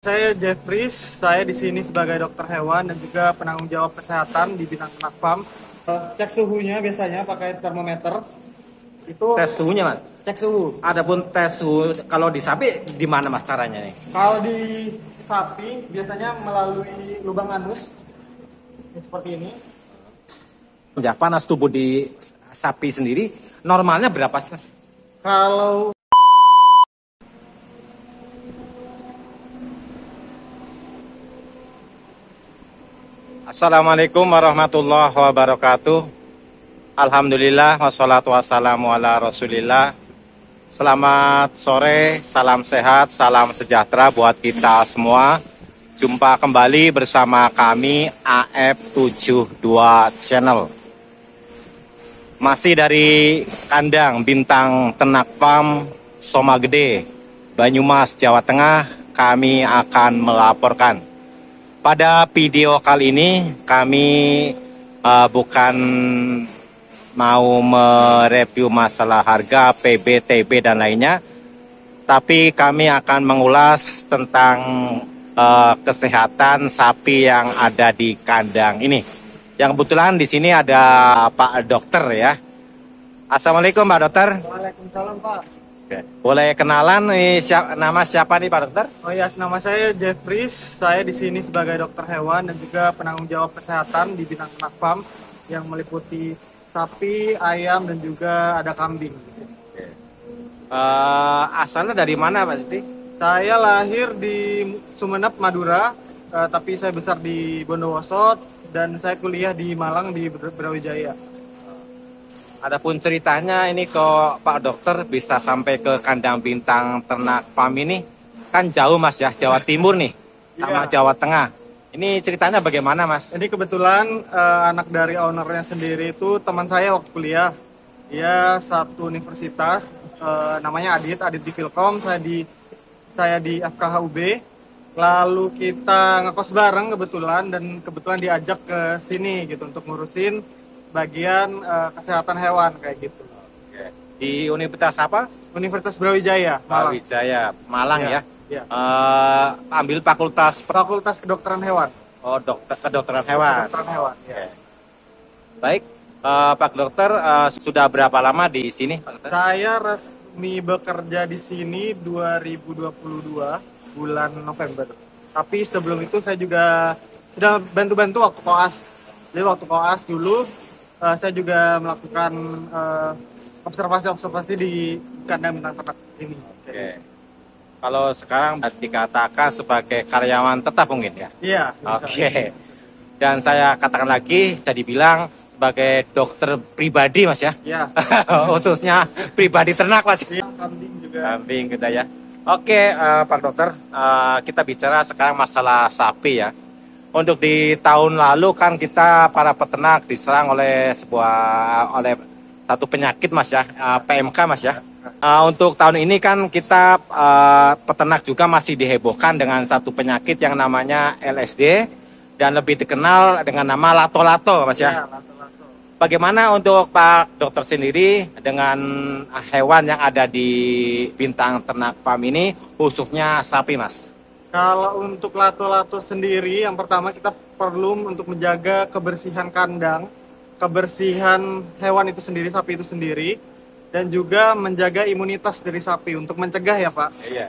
Saya Jeffries, saya di sini sebagai dokter hewan dan juga penanggung jawab kesehatan di Bintang Ternak Farm. Cek suhunya biasanya pakai termometer. Itu Tes suhunya mas. cek suhu. Adapun tes suhu kalau di sapi di mana mas caranya nih? Kalau di sapi biasanya melalui lubang anus seperti ini. Ya, panas tubuh di sapi sendiri normalnya berapa sih mas? Kalau Assalamualaikum warahmatullahi wabarakatuh. Alhamdulillah wassalatu wassalamu ala rasulillah. Selamat sore, salam sehat, salam sejahtera buat kita semua. Jumpa kembali bersama kami AF72 Channel. Masih dari kandang Bintang Ternak Farm Somagede, Banyumas, Jawa Tengah, kami akan melaporkan. Pada video kali ini kami bukan mau mereview masalah harga, PB, TB dan lainnya, tapi kami akan mengulas tentang kesehatan sapi yang ada di kandang ini. Yang kebetulan di sini ada Pak Dokter ya. Assalamualaikum Pak Dokter. Waalaikumsalam Pak. Boleh kenalan nama siapa nih Pak Dokter? Oh ya, nama saya Jeffries. Saya di sini sebagai dokter hewan dan juga penanggung jawab kesehatan di Bintang Ternak Farm yang meliputi sapi, ayam dan juga ada kambing di sini. Asalnya dari mana Pak Siti? Saya lahir di Sumeneb, Madura, tapi saya besar di Bondowoso dan saya kuliah di Malang di Brawijaya. Adapun ceritanya ini kok Pak Dokter bisa sampai ke kandang Bintang Ternak Farm ini kan jauh Mas ya, Jawa Timur nih sama Iya. Jawa Tengah. Ini ceritanya bagaimana Mas? Jadi kebetulan anak dari ownernya sendiri itu teman saya waktu kuliah. Dia satu universitas, namanya Adit di Filkom, saya di FKHUB. Lalu kita ngekos bareng kebetulan diajak ke sini gitu untuk ngurusin bagian kesehatan hewan kayak gitu. Di Universitas apa? Universitas Brawijaya, Malang. Brawijaya, Malang Iya, ya. iya. Ambil fakultas Fakultas Kedokteran Hewan. kedokteran hewan. Kedokteran hewan. Ya. Baik, Pak Dokter sudah berapa lama di sini Pak Dokter? Saya resmi bekerja di sini 2022 bulan November. Tapi sebelum itu saya juga sudah bantu-bantu waktu koas. Jadi waktu koas dulu saya juga melakukan observasi-observasi di kandang Bintang Ternak ini. Oke. Kalau sekarang dikatakan sebagai karyawan tetap mungkin ya? Iya. Oke. Dan saya katakan lagi, tadi bilang sebagai dokter pribadi Mas ya? Iya. Khususnya pribadi ternak Mas. Iya, kambing juga. Kambing kita ya. Oke, Pak Dokter, kita bicara sekarang masalah sapi ya. Untuk di tahun lalu kan kita para peternak diserang oleh satu penyakit Mas ya, PMK Mas ya. Untuk tahun ini kan kita peternak juga masih dihebohkan dengan satu penyakit yang namanya LSD dan lebih dikenal dengan nama lato-lato Mas ya. Iya, lato-lato. Bagaimana untuk Pak Dokter sendiri dengan hewan yang ada di Bintang Ternak Farm ini, khususnya sapi Mas? Kalau untuk lato-lato sendiri, yang pertama kita perlu untuk menjaga kebersihan kandang, kebersihan hewan itu sendiri, sapi itu sendiri, dan juga menjaga imunitas dari sapi untuk mencegah ya Pak. Iya.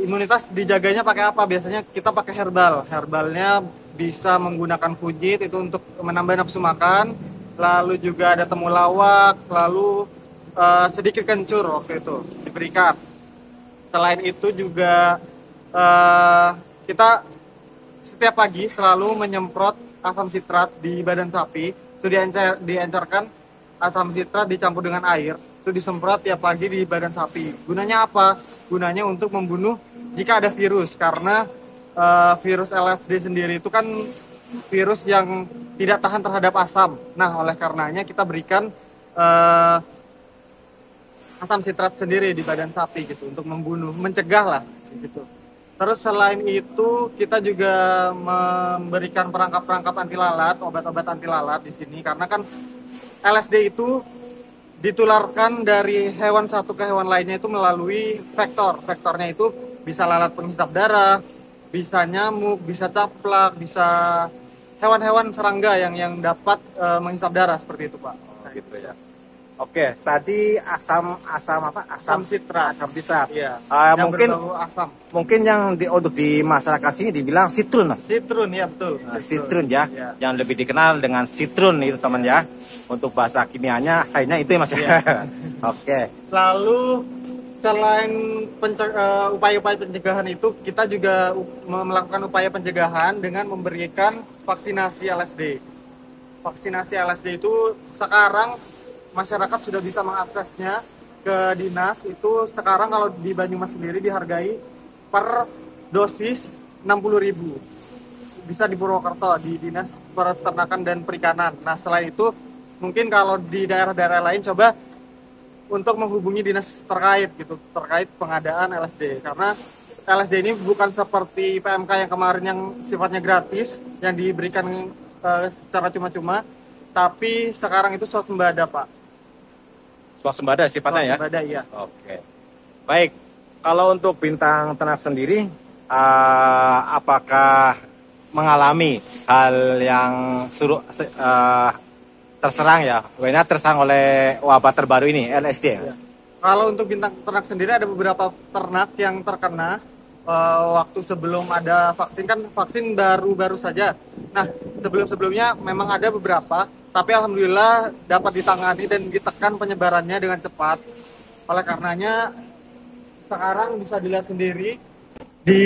Imunitas dijaganya pakai apa? Biasanya kita pakai herbal. Herbalnya bisa menggunakan kujit itu untuk menambah nafsu makan, lalu juga ada temulawak, lalu sedikit kencur waktu itu diberikan. Selain itu juga kita setiap pagi selalu menyemprot asam sitrat di badan sapi. Itu diencerkan asam sitrat dicampur dengan air, itu disemprot tiap pagi di badan sapi. Gunanya apa? Gunanya untuk membunuh jika ada virus, karena virus LSD sendiri itu kan virus yang tidak tahan terhadap asam. Nah, oleh karenanya kita berikan asam sitrat sendiri di badan sapi gitu untuk membunuh, mencegah lah gitu. Terus selain itu kita juga memberikan perangkap-perangkap anti lalat, obat-obat anti lalat di sini karena kan LSD itu ditularkan dari hewan satu ke hewan lainnya itu melalui vektor. Vektornya itu bisa lalat penghisap darah, bisa nyamuk, bisa caplak, bisa hewan-hewan serangga yang dapat menghisap darah seperti itu, Pak. Gitu ya. Oke, tadi asam apa? Asam sitrat. Asam sitrat. Iya. Yang Mungkin berbau asam. mungkin yang untuk di masyarakat sini dibilang sitrun, Mas. Sitrun, ya betul. Sitrun ya, Iya. yang lebih dikenal dengan sitrun itu teman ya. Untuk bahasa kimianya, sayanya itu ya Mas. Iya. Oke. Lalu selain upaya-upaya pencegahan itu, kita juga melakukan upaya pencegahan dengan memberikan vaksinasi LSD. Vaksinasi LSD itu sekarang masyarakat sudah bisa mengaksesnya ke dinas. Itu sekarang kalau di Banyumas sendiri dihargai per dosis 60.000. Bisa di Purwokerto di Dinas Peternakan dan Perikanan. Nah, selain itu mungkin kalau di daerah-daerah lain coba untuk menghubungi dinas terkait gitu, terkait pengadaan LSD, karena LSD ini bukan seperti PMK yang kemarin yang sifatnya gratis yang diberikan secara cuma-cuma, tapi sekarang itu swasembada, Pak. Swasembada sifatnya ya. Swasembada, iya. Oke. Baik. Kalau untuk bintang ternak sendiri, apakah mengalami hal yang terserang ya, terserang oleh wabah terbaru ini, LSD? Ya. Kalau untuk bintang ternak sendiri ada beberapa ternak yang terkena waktu sebelum ada vaksin, kan vaksin baru-baru saja. Nah, sebelum-sebelumnya memang ada beberapa, tapi alhamdulillah dapat ditangani dan ditekan penyebarannya dengan cepat. Oleh karenanya sekarang bisa dilihat sendiri di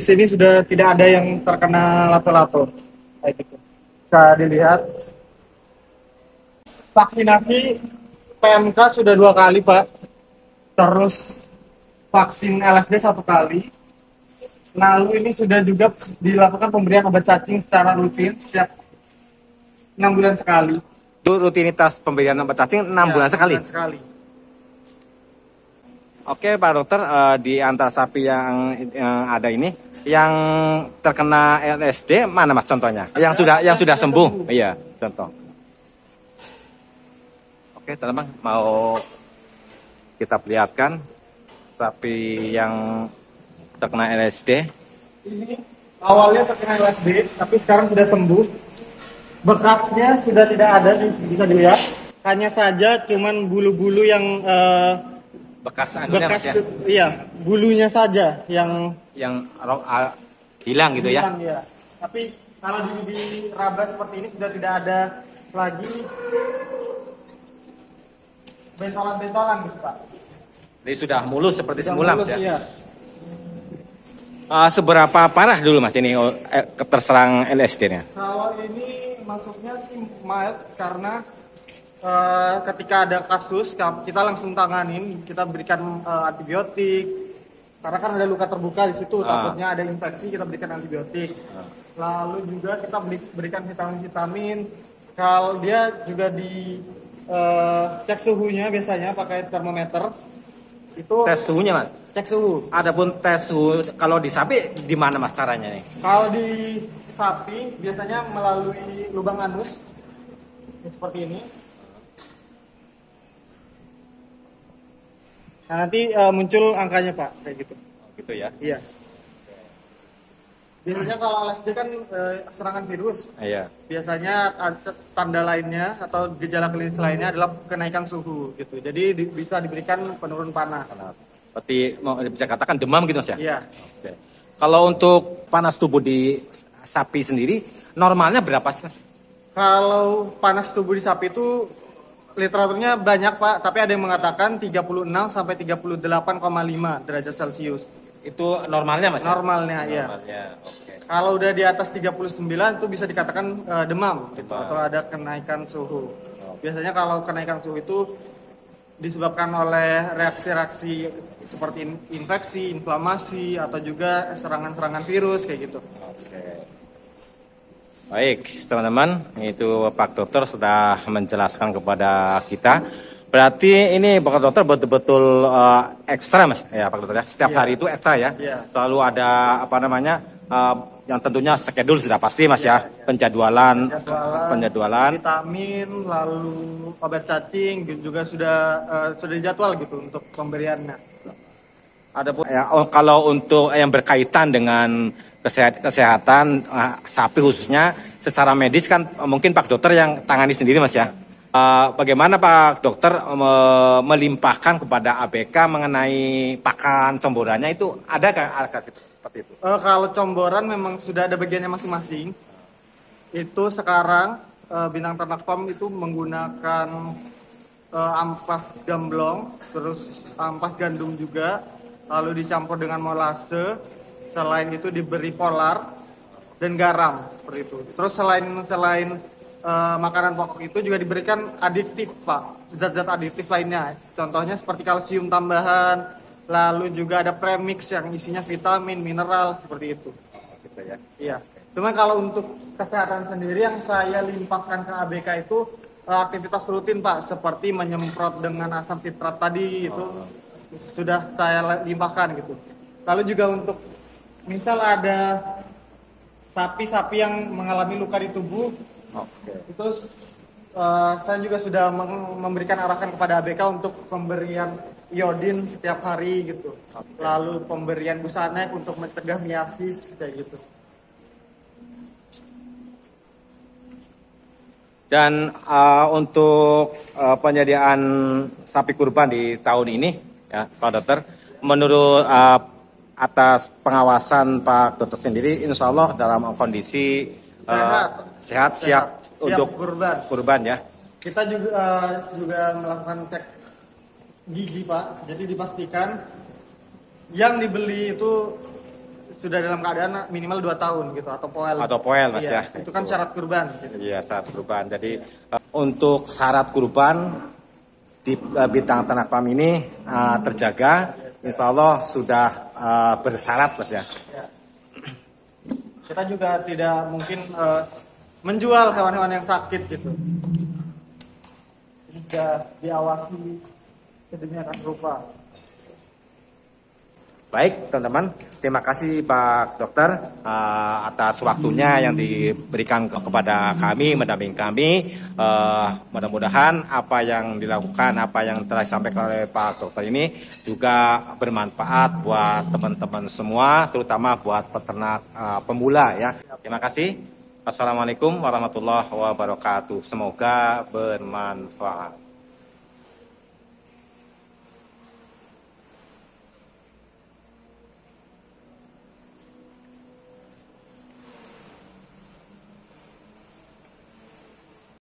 sini sudah tidak ada yang terkena lato-lato kayak gitu. Bisa dilihat vaksinasi PMK sudah 2 kali, Pak. Terus vaksin LSD 1 kali. Lalu ini sudah juga dilakukan pemberian obat cacing secara rutin setiap 6 bulan sekali. Itu rutinitas pemberian obat cacing 6 bulan sekali? 6 bulan sekali. Oke Pak Dokter, di antara sapi yang ada ini, yang terkena LSD mana Mas contohnya? Yang sudah sembuh? Iya, contoh. Oke teman-teman, mau kita perlihatkan sapi yang terkena LSD. Ini awalnya terkena LSD, tapi sekarang sudah sembuh. Bekasnya sudah tidak ada, bisa dilihat. Hanya saja cuman bulu-bulu yang bekas anunya, Mas, ya? Iya, bulunya saja yang hilang gitu ya. hilang, ya. Tapi kalau di raba seperti ini sudah tidak ada lagi bentolan-bentolan gitu, Pak. Jadi sudah mulus seperti Sudah semula mulus, Mas ya. iya. Seberapa parah dulu Mas ini terserang LSD-nya? Kalau ini masuknya sih mild karena ketika ada kasus kita langsung tanganin, kita berikan antibiotik karena kan ada luka terbuka di situ, takutnya ada infeksi, kita berikan antibiotik. Lalu juga kita berikan vitamin-vitamin. Kalau dia juga di cek suhunya biasanya pakai termometer. Itu Tes suhunya Mas? cek suhu. Adapun tes suhu kalau di sapi di mana Mas caranya nih? Kalau di sapi biasanya melalui lubang anus seperti ini. Nah, nanti muncul angkanya, Pak, kayak gitu. Gitu ya. Iya. Biasanya kalau LSD kan serangan virus. Iya. Biasanya tanda lainnya atau gejala klinis lainnya adalah kenaikan suhu gitu. Jadi bisa diberikan penurun panas. Seperti bisa katakan demam gitu Mas ya? Iya. Oke. Kalau untuk panas tubuh di sapi sendiri normalnya berapa sih Mas? Kalau panas tubuh di sapi itu literaturnya banyak, Pak, tapi ada yang mengatakan 36 sampai 38,5 derajat Celcius. Itu normalnya Mas? Normalnya, ya. Normalnya. Oke. Kalau udah di atas 39 itu bisa dikatakan demam gitu, atau ada kenaikan suhu. Biasanya kalau kenaikan suhu itu disebabkan oleh reaksi-reaksi seperti infeksi, inflamasi, atau juga serangan-serangan virus kayak gitu. Oke. Baik, teman-teman, itu Pak Dokter sudah menjelaskan kepada kita. Berarti ini Pak Dokter betul-betul ekstra Mas, ya Pak Dokter ya. Setiap hari itu ekstra ya. Selalu ada apa namanya, yang tentunya schedule sudah pasti Mas ya. Penjadwalan, vitamin, lalu obat cacing juga sudah dijadwal gitu untuk pemberiannya. Adapun ya, kalau untuk yang berkaitan dengan kesehatan sapi khususnya secara medis kan mungkin Pak Dokter yang tangani sendiri Mas ya. Bagaimana Pak Dokter melimpahkan kepada ABK mengenai pakan comborannya itu ada seperti itu? Kalau comboran memang sudah ada bagiannya masing-masing. Itu sekarang Bintang Ternak Farm itu menggunakan ampas gamblong, terus ampas gandum juga, lalu dicampur dengan molase. Selain itu diberi polar dan garam seperti itu. Terus selain makanan pokok itu juga diberikan adiktif Pak, zat-zat adiktif lainnya. Contohnya seperti kalsium tambahan, lalu juga ada premix yang isinya vitamin, mineral seperti itu. Gitu ya. Iya. Cuma kalau untuk kesehatan sendiri yang saya limpahkan ke ABK itu aktivitas rutin Pak, seperti menyemprot dengan asam sitrat tadi itu sudah saya limpahkan gitu. Lalu juga untuk misal ada sapi-sapi yang mengalami luka di tubuh, itu saya juga sudah memberikan arahan kepada ABK untuk pemberian iodin setiap hari gitu. Lalu pemberian busanek untuk mencegah miasis kayak gitu. Dan untuk penyediaan sapi kurban di tahun ini, ya Pak Dokter, menurut atas pengawasan Pak Dokter sendiri, insya Allah dalam kondisi sehat siap untuk kurban ya. Kita juga melakukan cek gigi Pak, jadi dipastikan yang dibeli itu sudah dalam keadaan minimal 2 tahun gitu atau poel Mas iya, ya. Itu kan syarat kurban gitu. Iya, syarat kurban. Jadi untuk syarat kurban di Bintang Ternak Farm ini terjaga, insya Allah sudah bersyarat Mas ya. Kita juga tidak mungkin menjual hewan-hewan yang sakit gitu. Sudah diawasi sedemikian rupa. Baik teman-teman, terima kasih Pak Dokter atas waktunya yang diberikan kepada kami, mendampingi kami. Mudah-mudahan apa yang dilakukan, apa yang telah disampaikan oleh Pak Dokter ini juga bermanfaat buat teman-teman semua, terutama buat peternak pemula ya. Terima kasih. Assalamualaikum warahmatullahi wabarakatuh. Semoga bermanfaat.